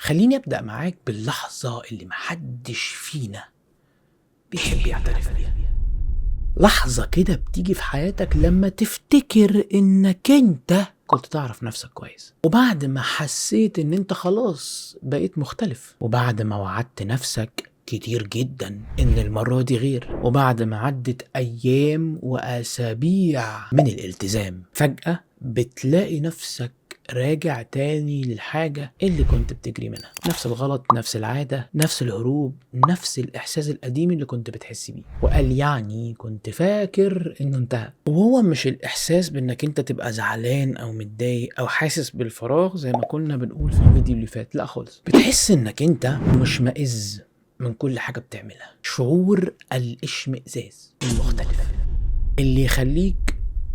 خليني أبدأ معاك باللحظة اللي محدش فينا بيحب يعترف بيها. لحظة كده بتيجي في حياتك لما تفتكر إنك أنت كنت تعرف نفسك كويس، وبعد ما حسيت إن أنت خلاص بقيت مختلف، وبعد ما وعدت نفسك كتير جدا إن المرة دي غير، وبعد ما عدت أيام وأسابيع من الالتزام، فجأة بتلاقي نفسك راجع تاني للحاجة اللي كنت بتجري منها. نفس الغلط، نفس العادة، نفس الهروب، نفس الإحساس القديم اللي كنت بتحس بيه. وقال يعني كنت فاكر إنه انتهى. وهو مش الإحساس بإنك انت تبقى زعلان أو متضايق أو حاسس بالفراغ زي ما كنا بنقول في الفيديو اللي فات، لا خالص. بتحس إنك انت مشمئز من كل حاجة بتعملها. شعور الاشمئزاز المختلف اللي يخليك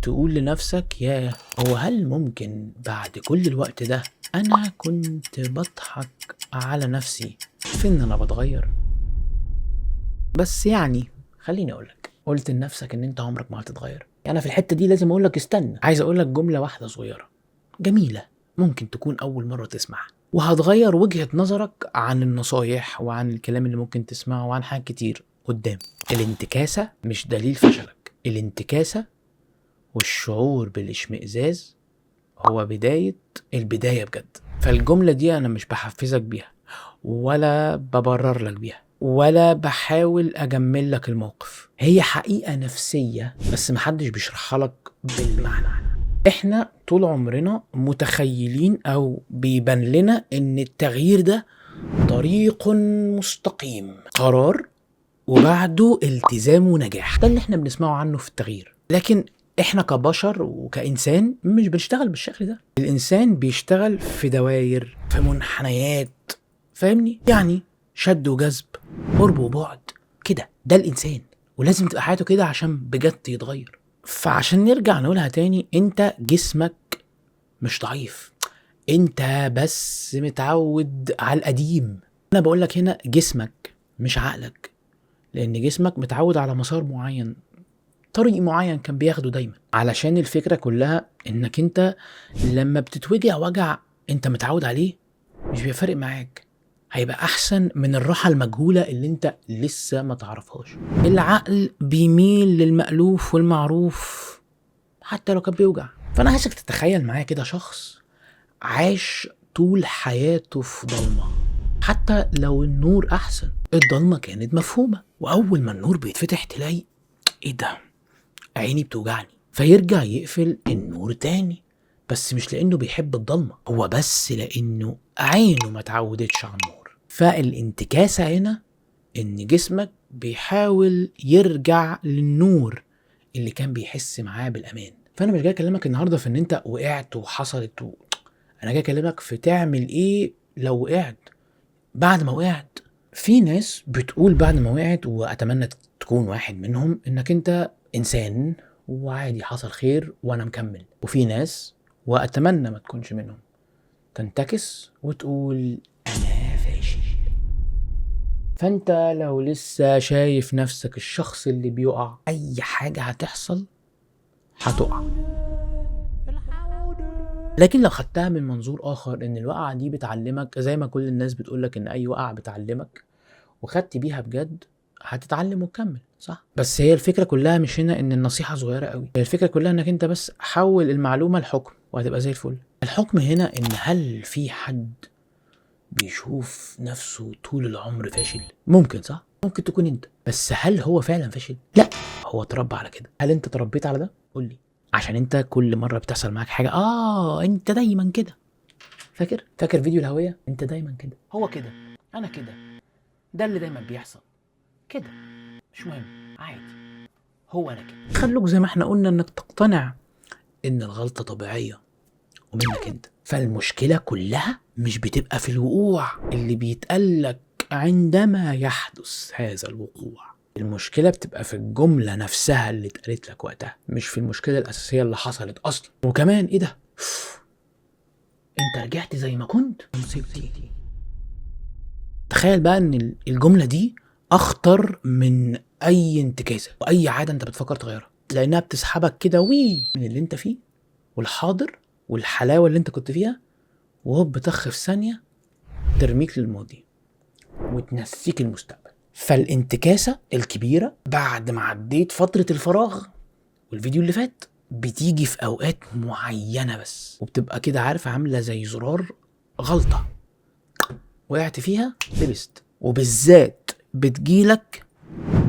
تقول لنفسك يا هو هل ممكن بعد كل الوقت ده أنا كنت بضحك على نفسي في إن أنا بتغير؟ بس يعني خليني أقولك، قلت لنفسك إن أنت عمرك ما هتتغير. أنا في الحتة دي لازم أقولك استنى، عايز أقولك جملة واحدة صغيرة جميلة ممكن تكون أول مرة تسمعها وهتغير وجهة نظرك عن النصايح وعن الكلام اللي ممكن تسمعه وعن حاجات كتير قدام. الانتكاسة مش دليل فشلك. الانتكاسة والشعور بالاشمئزاز هو البداية بجد. فالجملة دي أنا مش بحفزك بيها ولا ببرر لك بيها ولا بحاول أجمل لك الموقف، هي حقيقة نفسية بس محدش بيشرحها لك بالمعنى. احنا طول عمرنا متخيلين أو بيبان لنا إن التغيير ده طريق مستقيم، قرار وبعده التزام ونجاح. ده اللي احنا بنسمعه عنه في التغيير، لكن احنا كبشر وكإنسان مش بنشتغل بالشكل ده. الإنسان بيشتغل في دواير، في منحنيات، فاهمني؟ يعني شد وجذب، قرب وبعد كده. ده الإنسان، ولازم تبقى حياته كده عشان بجد يتغير. فعشان نرجع نقولها تاني، انت جسمك مش ضعيف، انت بس متعود على القديم. انا بقولك هنا جسمك مش عقلك، لان جسمك متعود على مسار معين، طريق معين كان بياخده دايما. علشان الفكرة كلها انك انت لما بتتوجع وجع انت متعود عليه مش بيفرق معاك، هيبقى احسن من الراحة المجهولة اللي انت لسه ما تعرفهاش. العقل بيميل للمألوف والمعروف حتى لو كان بيوجع. فانا عايزك تتخيل معايا كده شخص عاش طول حياته في ضلمة، حتى لو النور احسن الضلمة كانت مفهومة، واول ما النور بيتفتح تلاقي ايه ده، عيني بتوجعني، فيرجع يقفل النور تاني. بس مش لانه بيحب الضلمة، هو بس لانه عينه ما تعودتش على النور. فالانتكاسة هنا ان جسمك بيحاول يرجع للنور اللي كان بيحس معاه بالامان. فانا مش جاي اكلمك النهارده في ان انت وقعت وحصلت انا جاي اكلمك في تعمل ايه لو وقعت. بعد ما وقعت، في ناس بتقول بعد ما وقعت، واتمنى تكون واحد منهم، انك انت انسان وعادي حصل خير وانا مكمل. وفي ناس، واتمنى ما تكونش منهم، تنتكس وتقول انا فاشل. فانت لو لسه شايف نفسك الشخص اللي بيقع، اي حاجة هتحصل هتقع. لكن لو خدتها من منظور اخر، ان الوقعة دي بتعلمك زي ما كل الناس بتقولك ان اي وقعة بتعلمك، وخدت بيها بجد، هتتعلم وتكمل، صح؟ بس هي الفكرة كلها مش هنا ان النصيحة صغيرة قوي، هي الفكرة كلها انك انت بس حول المعلومة لحكم وهتبقى زي الفل. الحكم هنا ان هل في حد بيشوف نفسه طول العمر فاشل؟ ممكن، صح؟ ممكن تكون انت، بس هل هو فعلا فاشل؟ لا، هو اتربى على كده. هل انت تربيت على ده؟ قولي. عشان انت كل مرة بتحصل معاك حاجة انت دايما كده. فاكر فيديو الهوية؟ انت دايما كده، هو كده، انا كده، ده اللي دايما بيحصل كده، مش مهم، عادي، هو انا كده. خلوك زي ما احنا قلنا انك تقتنع ان الغلطة طبيعية ومنك انت. فالمشكلة كلها مش بتبقى في الوقوع اللي بيتقالك عندما يحدث هذا الوقوع، المشكلة بتبقى في الجملة نفسها اللي اتقالت لك وقتها، مش في المشكلة الأساسية اللي حصلت أصلا. وكمان ايه ده، انت رجعت زي ما كنت مصيبتي. تخيل بقى ان الجملة دي اخطر من اي انتكاسة واي عادة انت بتفكر تغيرها، لانها بتسحبك كده من اللي انت فيه والحاضر والحلاوة اللي انت كنت فيها، وهوب بتخ في ثانية ترميك للماضي وتنسيك المستقبل. فالانتكاسة الكبيرة بعد ما عديت فترة الفراغ والفيديو اللي فات بتيجي في اوقات معينة بس، وبتبقى كده عارف عاملة زي زرار غلطة وقعت فيها لبست. وبالذات بتجيلك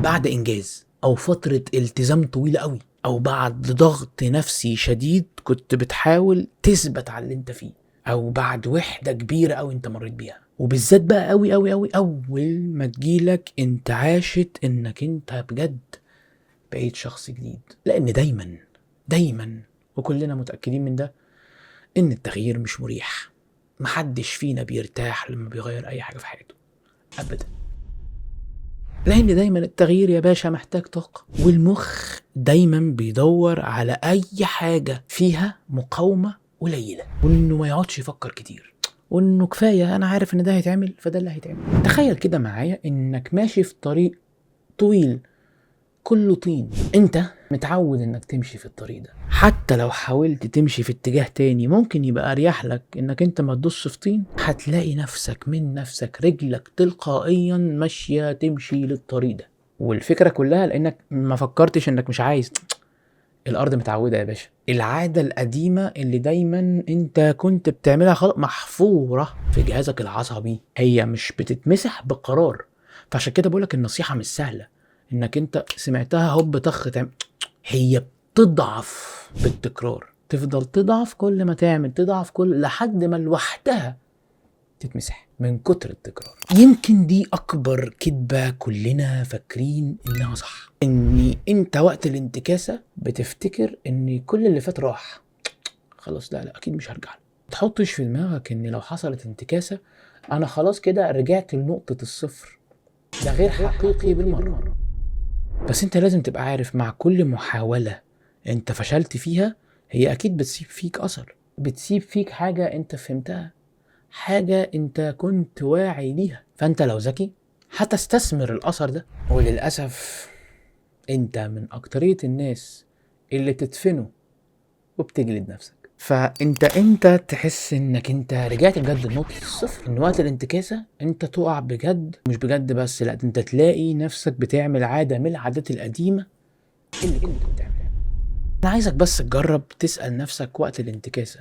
بعد انجاز او فترة التزام طويلة قوي، او بعد ضغط نفسي شديد كنت بتحاول تثبت على اللي انت فيه، او بعد وحدة كبيرة قوي انت مريت بيها. وبالذات بقى قوي قوي قوي اول ما تجيلك انت عاشت انك انت بجد بقيت شخص جديد. لان دايما وكلنا متأكدين من ده ان التغيير مش مريح. محدش فينا بيرتاح لما بيغير اي حاجة في حياته ابدا، لان دايما التغيير يا باشا محتاج طاقة، والمخ دايما بيدور على اي حاجة فيها مقاومة قليلة، وانه ما يقعدش يفكر كتير، وانه كفاية انا عارف ان ده هيتعمل فده اللي هيتعمل. تخيل كده معايا انك ماشي في طريق طويل كله طين، انت متعود انك تمشي في الطريق ده، حتى لو حاولت تمشي في اتجاه تاني ممكن يبقى اريح لك انك انت ما تدوسش في طين، هتلاقي نفسك من نفسك رجلك تلقائيا ماشية تمشي للطريق ده. والفكرة كلها لانك ما فكرتش انك مش عايز، الارض متعودة يا باشا. العادة القديمة اللي دايما انت كنت بتعملها خلاص محفورة في جهازك العصبي، هي مش بتتمسح بقرار. فعشان كده بقولك النصيحة مش سهلة انك انت سمعتها هوب طخ تعمل، هي بتضعف بالتكرار، تفضل تضعف كل ما تعمل، تضعف كل لحد ما لوحدها تتمسح من كتر التكرار. يمكن دي اكبر كدبة كلنا فاكرين انها صح، ان انت وقت الانتكاسة بتفتكر ان كل اللي فات راح خلاص، لا اكيد مش هرجع له. تحطش في دماغك ان لو حصلت انتكاسة انا خلاص كده رجعت لنقطة الصفر، ده غير حقيقي بالمرة. بس انت لازم تبقى عارف مع كل محاولة انت فشلت فيها هي اكيد بتسيب فيك اثر، بتسيب فيك حاجة انت فهمتها، حاجة انت كنت واعي ليها. فانت لو ذكي هتستثمر الاثر ده. وللأسف انت من اكترية الناس اللي تدفنه وبتجلد نفسك. فانت تحس انك انت رجعت بجد لنقطة الصفر، ان وقت الانتكاسة انت تقع بجد، مش بجد بس، لا انت تلاقي نفسك بتعمل عادة من العادات القديمة اللي كنت بتعملها. انا عايزك بس تجرب تسأل نفسك وقت الانتكاسة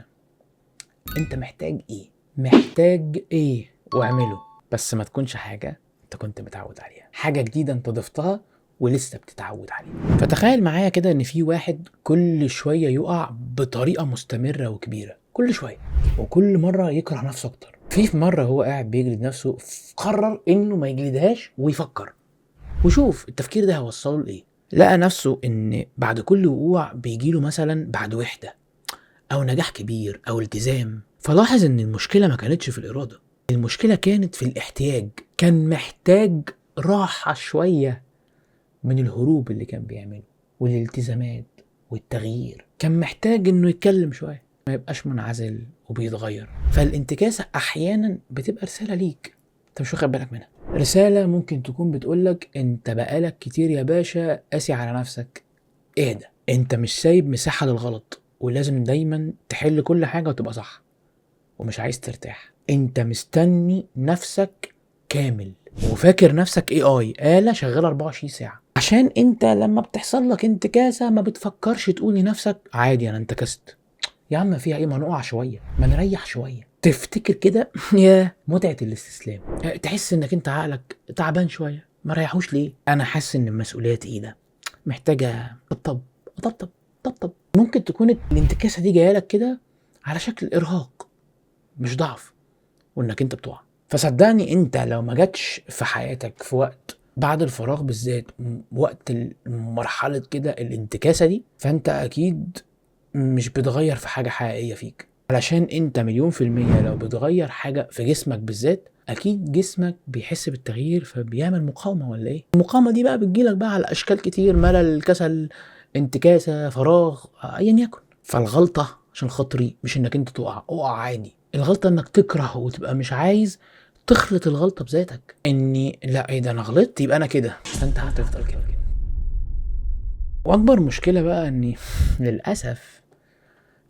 انت محتاج ايه واعمله، بس ما تكونش حاجة انت كنت متعود عليها، حاجة جديدة انت ضفتها ولسه بتتعود عليها. فتخيل معايا كده ان في واحد كل شوية يقع بطريقة مستمرة وكبيرة، كل شوية، وكل مرة يكره نفسه اكتر. في مرة هو قاعد بيجلد نفسه قرر انه ما يجلدهاش ويفكر وشوف التفكير ده هيوصله لايه. لقى نفسه ان بعد كل وقوع بيجيله مثلا بعد وحدة او نجاح كبير او التزام. فلاحظ ان المشكلة ما كانتش في الارادة، المشكلة كانت في الاحتياج. كان محتاج راحة شوية من الهروب اللي كان بيعمله والالتزامات والتغيير، كان محتاج انه يتكلم شوية، ما يبقاش منعزل وبيتغير. فالانتكاسة احيانا بتبقى رسالة ليك انت مش واخد بالك منها، رسالة ممكن تكون بتقولك انت بقالك كتير يا باشا قاسي على نفسك، اهدى، انت مش سايب مساحة للغلط، ولازم دايما تحل كل حاجة وتبقى صح، ومش عايز ترتاح، انت مستني نفسك كامل وفاكر نفسك AI آلة شغالة 24 ساعة، عشان انت لما بتحصل لك انتكاسة ما بتفكرش تقول لنفسك عادي انا انتكست، يا عم فيها ايه، ما نقع شوية، ما نريح شوية، تفتكر كده يا متعة الاستسلام، تحس انك انت عقلك تعبان شوية، ما ريحوش ليه، انا حاسس ان المسؤولية تقيلة، محتاجة طبطب. ممكن تكون الانتكاسة دي جاية لك كده على شكل ارهاق مش ضعف، وانك انت بتقع. فصدقني انت لو ما جاتش في حياتك في وقت بعد الفراغ بالذات، وقت مرحلة كده الانتكاسة دي، فانت اكيد مش بتغير في حاجة حقيقية فيك، علشان انت 100% لو بتغير حاجة في جسمك بالذات اكيد جسمك بيحس بالتغيير فبيعمل مقاومة ولا ايه. المقاومة دي بقى بتجيلك بقى على اشكال كتير، ملل، كسل، انتكاسة، فراغ، ايا يكن. فالغلطة عشان خاطري مش انك انت اقع عادي، الغلطة انك تكره وتبقى مش عايز تخلط الغلطة بذاتك، اني لا ايه ده انا غلطت يبقى انا كده، فانت هتفضل كده. واكبر مشكلة بقى اني للأسف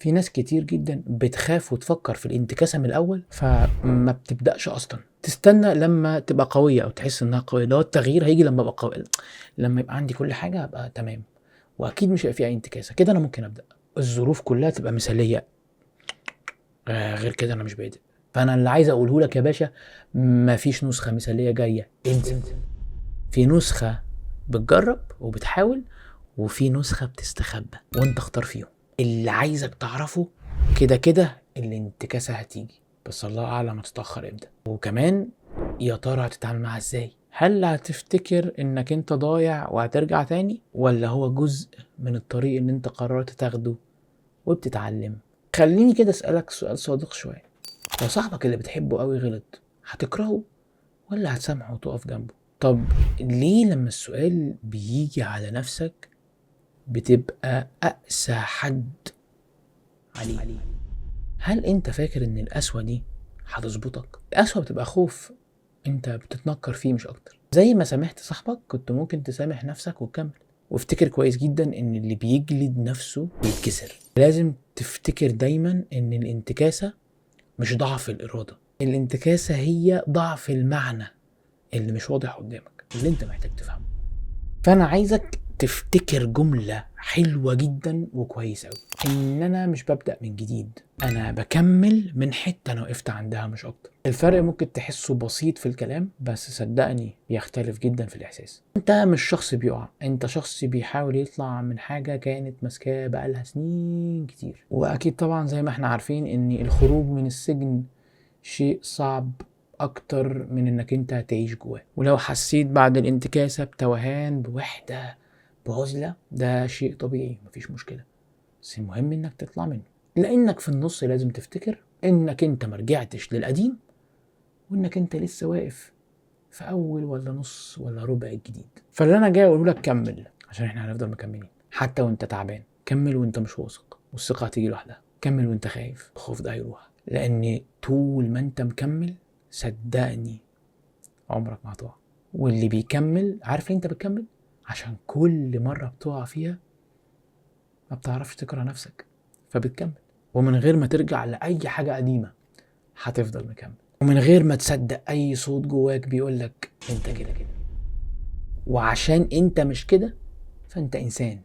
في ناس كتير جدا بتخاف وتفكر في الانتكاسة من الأول، فما بتبدأش أصلا، تستنى لما تبقى قوية أو تحس إنها قوية. لو التغيير هيجي لما أبقى قوي، لما يبقى عندي كل حاجة هبقى تمام، وأكيد مش هيبقى فيها أي انتكاسة كده، أنا ممكن أبدأ. الظروف كلها تبقى مثالية، غير كده أنا مش بادئ. فأنا اللي عايز أقوله لك يا باشا، مفيش نسخة مثالية جاية، انسى. في نسخة بتجرب وبتحاول، وفي نسخة بتستخبى، وانت اختار فيهم. اللي عايزك تعرفه كده كده الانتكاسة هتيجي، بس الله اعلم هتتأخر امتى، وكمان يا ترى هتتعامل معاها ازاي. هل هتفتكر انك انت ضايع وهترجع تاني، ولا هو جزء من الطريق ان انت قررت تاخده وبتتعلم؟ خليني كده اسألك سؤال صادق شوية، لو صاحبك اللي بتحبه قوي غلط، هتكرهه ولا هتسامحه وتقف جنبه؟ طب ليه لما السؤال بيجي على نفسك بتبقى أقسى حد عليه؟ هل انت فاكر ان القسوة دي هتظبطك؟ القسوة بتبقى خوف انت بتتنكر فيه مش اكتر. زي ما سامحت صاحبك كنت ممكن تسامح نفسك وتكمل. وافتكر كويس جدا ان اللي بيجلد نفسه بيتكسر. لازم تفتكر دايما ان الانتكاسة مش ضعف الإرادة، الانتكاسة هي ضعف المعنى اللي مش واضح قدامك، اللي انت محتاج تفهمه. فانا عايزك تفتكر جملة حلوة جدا وكويسة قوي، ان انا مش ببدأ من جديد، انا بكمل من حتة انا وقفت عندها مش اكتر. الفرق ممكن تحسه بسيط في الكلام، بس صدقني بيختلف جدا في الاحساس. انت مش شخص بيقع، انت شخص بيحاول يطلع من حاجة كانت ماسكاه بقالها سنين كتير. واكيد طبعا زي ما احنا عارفين ان الخروج من السجن شيء صعب اكتر من انك انت هتعيش جواه. ولو حسيت بعد الانتكاسة بتوهان، بوحدة، بعزلة، ده شيء طبيعي، مفيش مشكلة، بس المهم انك تطلع منه. لانك في النص لازم تفتكر انك انت مرجعتش للقديم، وانك انت لسه واقف في اول ولا نص ولا ربع الجديد. فاللي انا جاي اقوله لك كمل، عشان احنا هنفضل مكملين حتى وانت تعبان. كمل وانت مش واثق، والثقة هتيجي لوحدها. كمل وانت خايف، الخوف ده هيروح، لان طول ما انت مكمل صدقني عمرك ما هتقع. واللي بيكمل عارف ليه انت بتكمل؟ عشان كل مرة بتقع فيها ما بتعرفش تكره نفسك، فبتكمل. ومن غير ما ترجع لأي حاجة قديمة هتفضل مكمل، ومن غير ما تصدق أي صوت جواك بيقولك انت كده كده. وعشان انت مش كده فانت إنسان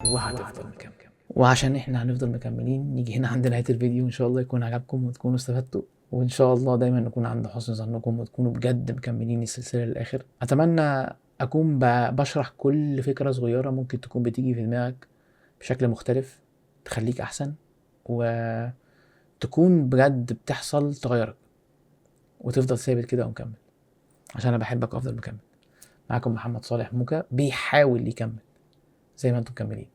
وهتفضل مكمل. وعشان احنا هنفضل مكملين، نيجي هنا عند نهاية الفيديو. ان شاء الله يكون عجبكم وتكونوا استفدتوا، وان شاء الله دايما نكون عند حسن ظنكم وتكونوا بجد مكملين السلسلة للآخر. اتمنى اكون بشرح كل فكرة صغيرة ممكن تكون بتيجي في دماغك بشكل مختلف تخليك احسن، وتكون بجد بتحصل تغيرك وتفضل ثابت كده ومكمل، عشان انا بحبك وافضل مكمل. معاكم محمد صالح موكا بيحاول يكمل زي ما انتم مكملين.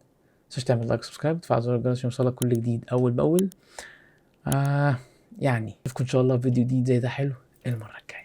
متنساش تعمل لايك وسبسكرايب وتفعل زر الجرس عشان يوصلك كل جديد اول باول. يعني اشوفكم ان شاء الله في فيديو جديد زي ده حلو المره الجايه.